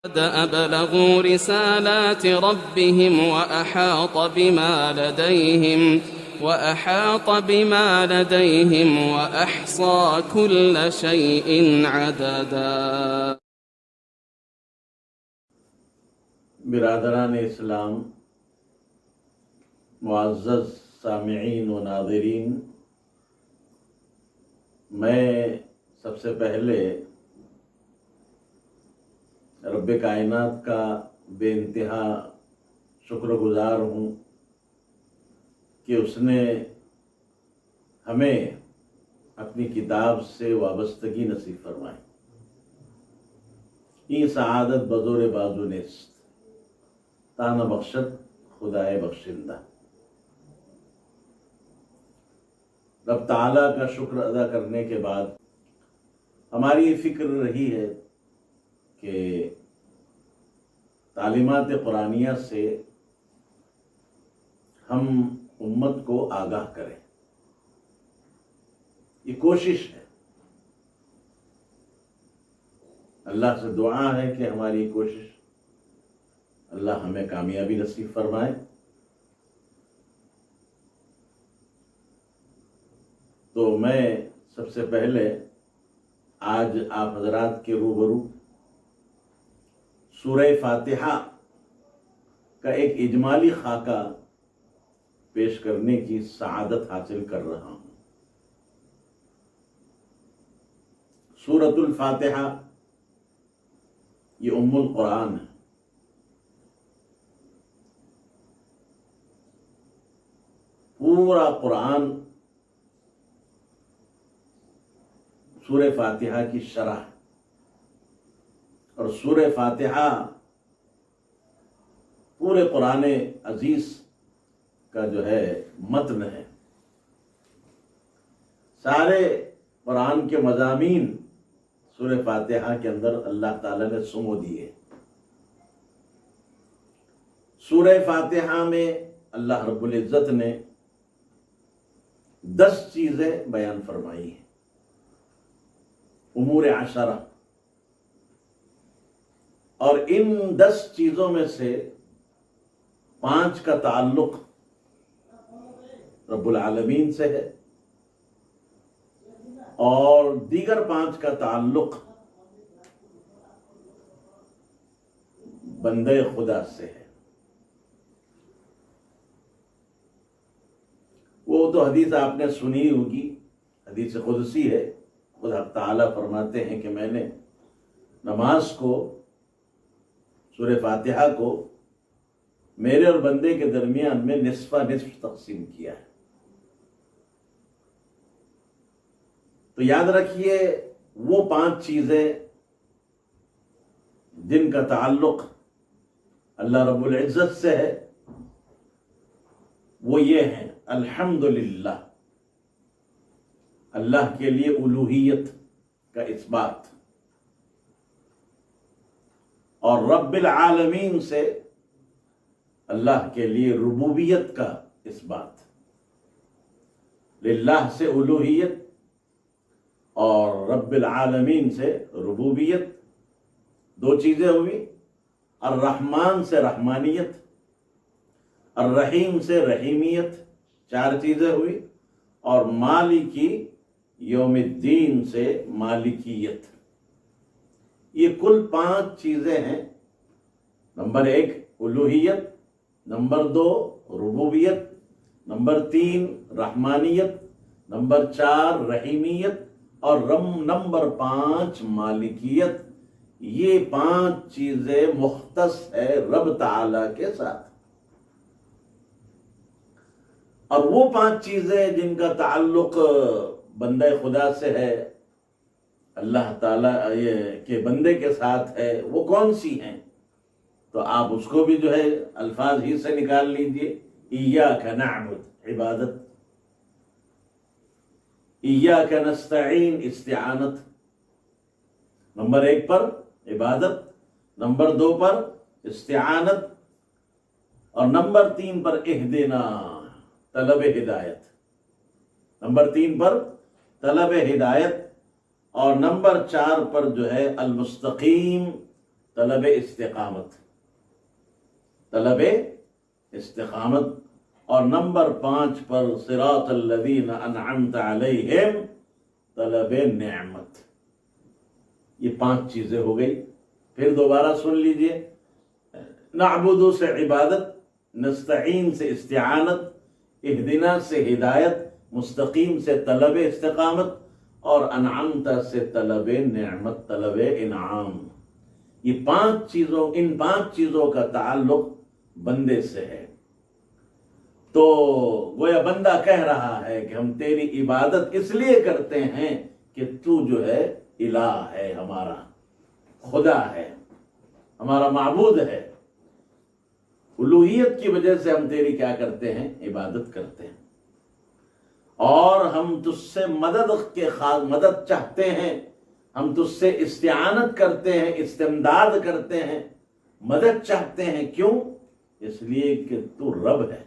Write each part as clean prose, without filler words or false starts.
قد أبلغوا رسالات ربهم وأحاط بما لديهم وأحصى كل شيء عددا۔ برادران اسلام، معزز سامعین و ناظرین، میں سب سے پہلے رب کائنات کا بے انتہا شکر گزار ہوں کہ اس نے ہمیں اپنی کتاب سے وابستگی نصیب فرمائی۔ این سعادت بزور بازو نیست، تانا بخشت خدائے بخشندہ۔ رب تعالیٰ کا شکر ادا کرنے کے بعد ہماری یہ فکر رہی ہے کہ تعلیمات قرآنیہ سے ہم امت کو آگاہ کریں۔ یہ کوشش ہے، اللہ سے دعا ہے کہ ہماری کوشش اللہ ہمیں کامیابی نصیب فرمائے۔ تو میں سب سے پہلے آج آپ حضرات کے روبرو سورہ فاتحہ کا ایک اجمالی خاکہ پیش کرنے کی سعادت حاصل کر رہا ہوں۔ سورۃ الفاتحہ یہ ام القرآن ہے۔ پورا قرآن سورہ فاتحہ کی شرح ہے، اور سورہ فاتحہ پورے قرآن عزیز کا جو ہے متن ہے۔ سارے قرآن کے مضامین سورہ فاتحہ کے اندر اللہ تعالیٰ نے سمو دیے۔ سورہ فاتحہ میں اللہ رب العزت نے 10 چیزیں بیان فرمائی ہیں، امور عشرہ، اور ان 10 چیزوں میں سے 5 کا تعلق رب العالمین سے ہے، اور دیگر 5 کا تعلق بندے خدا سے ہے۔ وہ تو حدیث آپ نے سنی ہوگی، حدیث قدسی ہے۔ خدا تعالیٰ فرماتے ہیں کہ میں نے نماز کو، سورہ فاتحہ کو میرے اور بندے کے درمیان میں نصف نصف تقسیم کیا ہے۔ تو یاد رکھیے وہ 5 چیزیں جن کا تعلق اللہ رب العزت سے ہے، وہ یہ ہیں: الحمدللہ، اللہ کے لیے الوہیت کا اثبات، اور رب العالمین سے اللہ کے لیے ربوبیت کا اثبات۔ للہ سے الوہیت اور رب العالمین سے ربوبیت، 2 چیزیں ہوئی۔ الرحمن سے رحمانیت، الرحیم سے رحیمیت، 4 چیزیں ہوئی، اور مالکی یوم الدین سے مالکیت۔ یہ کل 5 چیزیں ہیں۔ نمبر 1 الوہیت، نمبر 2 ربوبیت، نمبر 3 رحمانیت، نمبر 4 رحیمیت، اور نمبر 5 مالکیت۔ یہ 5 چیزیں مختص ہے رب تعالیٰ کے ساتھ، اور وہ 5 چیزیں جن کا تعلق بندے خدا سے ہے، اللہ تعالیٰ کے بندے کے ساتھ ہے، وہ کون سی ہیں؟ تو آپ اس کو بھی جو ہے الفاظ ہی سے نکال لیجئے۔ ایاک نعبد، عبادت، ایاک نستعین، استعانت، نمبر 1 پر عبادت، نمبر 2 پر استعانت، اور نمبر 3 پر اہدنا، طلب ہدایت، نمبر 3 پر طلب ہدایت، اور نمبر 4 پر جو ہے المستقیم، तलब इस्तिकामत, तलब इस्तिकामत। और नंबर 5 पर सिरातल लज़ीना अनअमत अलैहिम, तलब नेमत। ये 5 चीजें हो गई। फिर दोबारा सुन लीजिए, नअबुदु से इबादत, नस्तईन से इस्तिआनत, इहदिना से हिदायत, मुस्तकीम से तलब इस्तिकामत, और अनअमत से तलब नेमत, तलब इनाम। ये 5 चीजों, इन 5 चीजों का ताल्लुक बंदे से है। तो गोया बंदा कह रहा है कि हम तेरी इबादत इसलिए करते हैं कि तू जो है इलाह है, हमारा खुदा है, हमारा माबूद है। उलूहियत की वजह से हम तेरी क्या करते हैं, इबादत करते हैं। और हम तुझसे मदद चाहते हैं, हम तुझसे इस्तिआनत करते हैं, इस्तिमदाद करते हैं, मदद चाहते हैं। क्यों? इसलिए कि तू रब है,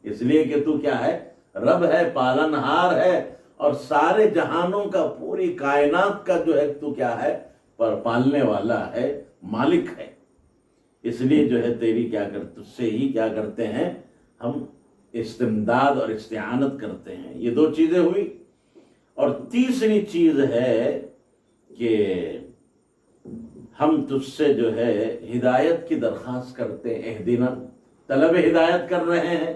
इसलिए कि तू क्या है, रब है, पालनहार है, और सारे जहानों का, पूरी कायनात का जो है तू क्या है, पर पालने वाला है, मालिक है। इसलिए जो है तेरी क्या कर, तुझसे ही क्या करते हैं, हम इस्तिमदाद और इस्तिआनत करते हैं। ये 2 चीजें हुई। और तीसरी चीज है कि हम तुझसे जो है हिदायत की दरख्वास्त करते हैं। इहदिना, तलब हिदायत कर रहे हैं,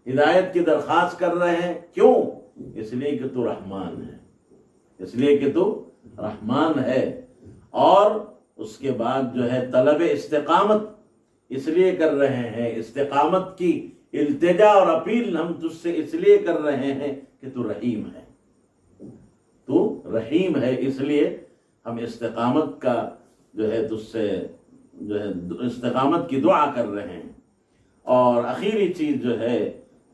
हिदायत की दरख्वास्त कर रहे हैं। क्यों? इसलिए कि तू रहमान है, इसलिए कि तू रहमान है। और उसके बाद जो है तलब इस्तिकामत इसलिए कर रहे हैं, इस्तिकामत की इल्तिजा और अपील हम तुझसे इसलिए कर रहे हैं कि तू रहीम है, तू रहीम है। इसलिए हम इस्तिकामत का जो है तुझसे जो है इस्तिकामत की दुआ कर रहे हैं। और आखिरी चीज जो है,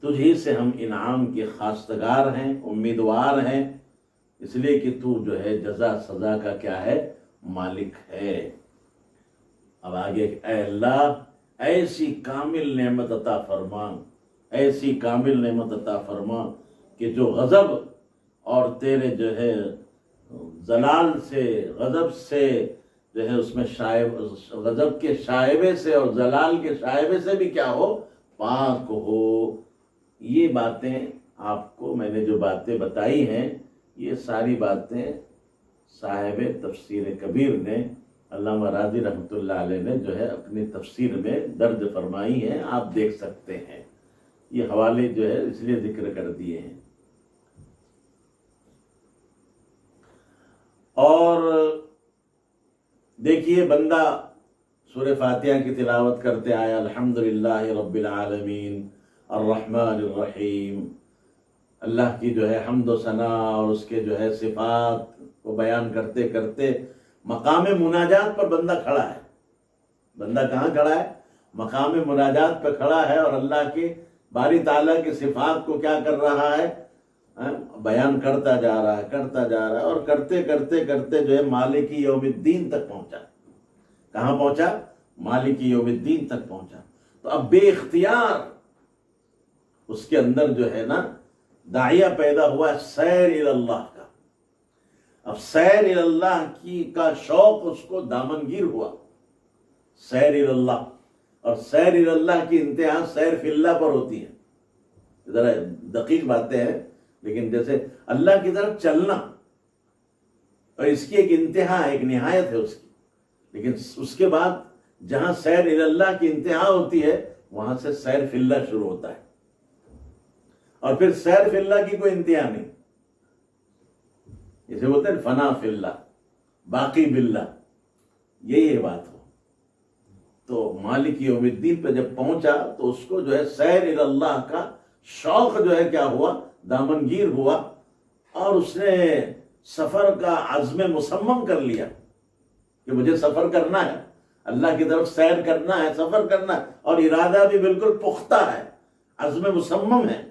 तुझी से हम इनाम के खास्तगार हैं, उम्मीदवार हैं, इसलिए कि तू जो है जजा सजा का क्या है, मालिक है। अब आगे, ऐ अल्लाह ऐसी कामिल नेमत अता फरमा, ऐसी कामिल नेमत अता फरमा कि जो गजब और तेरे जो है जलाल से, गजब से जो है उसमें शायब, गजब के शायबे से और जलाल के शायबे से भी क्या हो, पाक हो। ये बातें आपको मैंने जो बातें बताई हैं, ये सारी बातें साहिब तफसीर कबीर ने, अल्लामा राज़ी रहमतुल्लाह अलैह ने जो है अपनी तफसीर में दर्ज फरमाई हैं। आप देख सकते हैं, ये हवाले जो है इसलिए जिक्र कर दिए हैं। और देखिए, बंदा सूरह फातिहा की तिलावत करते आया, अल्हम्दुलिल्लाहि रब्बिल आलमीन अर्रहमानिर रहीम। अल्लाह की जो है हम्द व सना और उसके जो है सिफात को बयान करते करते मकाम मुनाजात पर बंदा खड़ा है। बंदा कहाँ खड़ा है? मकाम मुनाजात पर खड़ा है, और अल्लाह के बारी ताला की सिफात को क्या कर रहा है, बयान करता जा रहा है, करता जा रहा है। और करते करते करते जो है मालिकी यौमिद्दीन तक पहुंचा। कहाँ पहुंचा? मालिकी यौमिद्दीन तक पहुंचा। तो अब बेइख्तियार उसके अंदर जो है ना दाइया पैदा हुआ सैर इल्लाह का। अब सैर इल्लाह की का शौक उसको दामनगीर हुआ, सैर इल्लाह। और सैर इल्लाह की इंतहा सैर फिल्लाह पर होती है। जरा दकीक बातें हैं, लेकिन जैसे अल्लाह की तरफ चलना, और इसकी एक इंतहा, एक निहायत है उसकी। लेकिन उसके बाद जहां सैर इल्लाह की इंतहा होती है, वहां से सैर फिल्लाह शुरू होता है। और फिर सैर फिल्लाह की कोई इंतहा नहीं, इसे बोलते हैं फना फिल्लाह, बाकी बिल्लाह, यही बात हो। तो मालिक यौमिद्दीन पे जब पहुंचा तो उसको जो है सैर इल्लाह का शौक जो है क्या हुआ, दामनगीर हुआ। और उसने सफर का अज़्म मुसम्मम कर लिया कि मुझे सफर करना है, अल्लाह की तरफ सैर करना है, सफर करना है। और इरादा भी बिल्कुल पुख्ता है, अज़्म मुसम्मम है।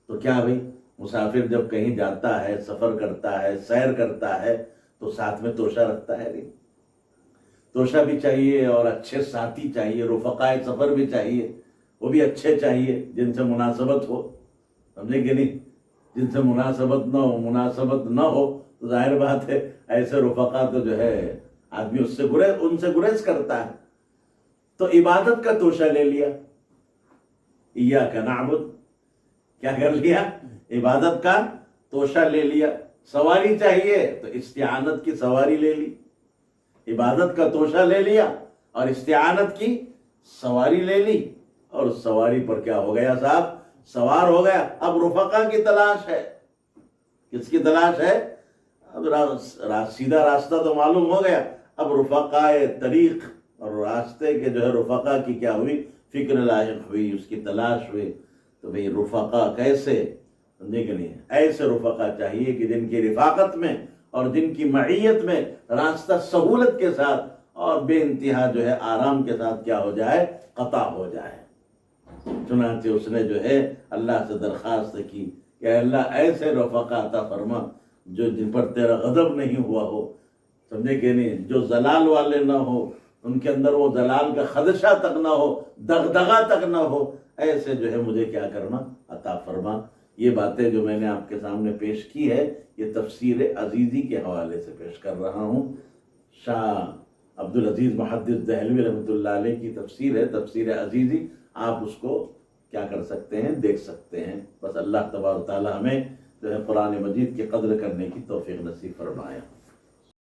तो क्या भाई, मुसाफिर जब कहीं जाता है, सफर करता है, सैर करता है, तो साथ में तोशा रखता है नहीं? तोशा भी चाहिए, और अच्छे साथी चाहिए, रुफकाए सफर भी चाहिए, वो भी अच्छे चाहिए जिनसे मुनासबत हो, समझे कि नहीं? जिनसे मुनासबत न हो तो जाहिर बात है ऐसे रुफका तो जो है آدمی ان سے گریز کرتا ہے. تو عبادت کا توشہ لے لیا. ایاک نعبد، کیا کر لیا؟ عبادت کا توشہ لے لیا. سواری چاہیے تو استعانت کی سواری لے لی. عبادت کا توشہ لے لیا اور استعانت کی سواری لے لی، اور اس سواری پر کیا ہو گیا صاحب؟ سوار ہو گیا. اب رفقا کی تلاش ہے. کس کی تلاش ہے؟ اب سیدھا راستہ تو معلوم ہو گیا، اب رفقائے طریق اور راستے کے جو ہے رفقا کی کیا ہوئی؟ فکر لاحق ہوئی، اس کی تلاش ہوئی. تو بھئی رفقا کیسے؟ دیکھ نہیں، ایسے رفقا چاہیے کہ جن کی رفاقت میں اور جن کی معیت میں راستہ سہولت کے ساتھ اور بے انتہا جو ہے آرام کے ساتھ کیا ہو جائے؟ قطع ہو جائے. چنانچہ اس نے جو ہے اللہ سے درخواست کی کہ اے اللہ ایسے رفقا عطا فرما جو جن پر تیرا غضب نہیں ہوا ہو. سمجھے کہ نہیں؟ جو زلال والے نہ ہو، ان کے اندر وہ زلال کا خدشہ تک نہ ہو، دغدغہ تک نہ ہو. ایسے جو ہے مجھے کیا کرنا؟ عطا فرما. یہ باتیں جو میں نے آپ کے سامنے پیش کی ہے، یہ تفسیر عزیزی کے حوالے سے پیش کر رہا ہوں. شاہ عبدالعزیز محدث دہلوی رحمۃ اللہ علیہ کی تفسیر ہے، تفسیر عزیزی. آپ اس کو کیا کر سکتے ہیں؟ دیکھ سکتے ہیں. بس اللہ تبارک و تعالی ہمیں جو ہے قرآن مجید کی قدر کرنے کی توفیق نصیب فرمائے.